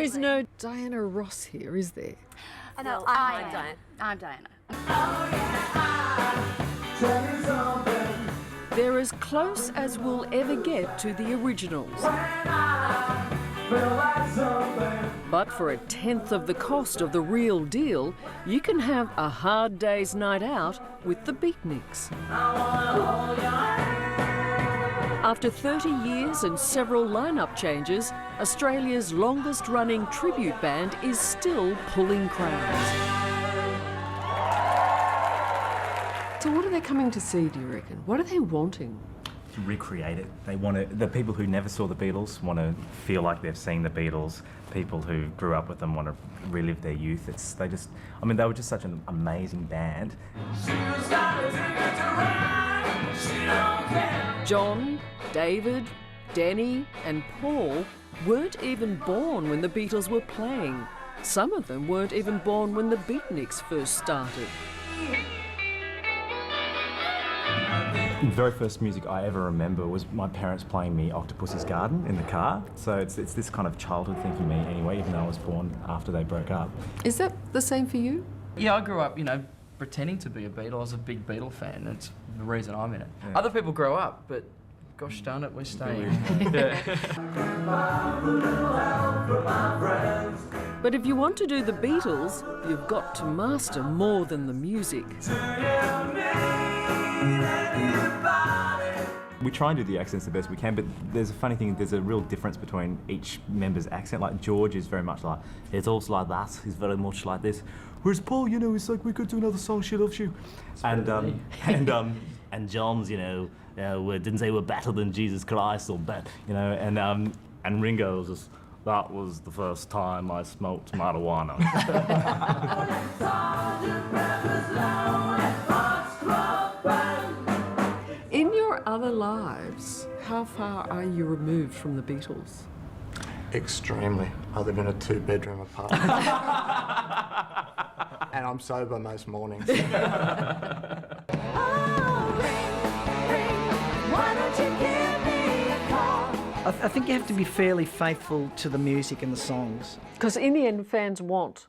is no Diana Ross here, is there? No, I'm Diana. I'm Diana. They're as close as we'll ever get to the originals. But for a tenth of the cost of the real deal, you can have a hard day's night out with the Beatniks. After 30 years and several lineup changes, Australia's longest-running tribute band is still pulling crowds. So what are they coming to see, do you reckon? What are they wanting? To recreate it. They want to. The people who never saw the Beatles want to feel like they've seen the Beatles. People who grew up with them want to relive their youth. They were just such an amazing band. John, David, Denny and Paul weren't even born when the Beatles were playing. Some of them weren't even born when the Beatniks first started. The very first music I ever remember was my parents playing me Octopus's Garden in the car. So it's this kind of childhood thing for me anyway, even though I was born after they broke up. Is that the same for you? Yeah, I grew up, pretending to be a Beatle. I was a big Beatle fan. That's the reason I'm in it. Yeah. Other people grow up, but gosh darn it, we're staying. But if you want to do the Beatles, you've got to master more than the music. We try and do the accents the best we can, but there's a funny thing, there's a real difference between each member's accent. Like George is very much like, it's also like that, he's very much like this. Whereas Paul, he's like, we could do another song, She Loves You. And John's, didn't say we're better than Jesus Christ or and Ringo was just, that was the first time I smoked marijuana. In your other lives, how far are you removed from the Beatles? Extremely. I live in a 2-bedroom apartment. And I'm sober most mornings. I think you have to be fairly faithful to the music and the songs. Because in the end, fans want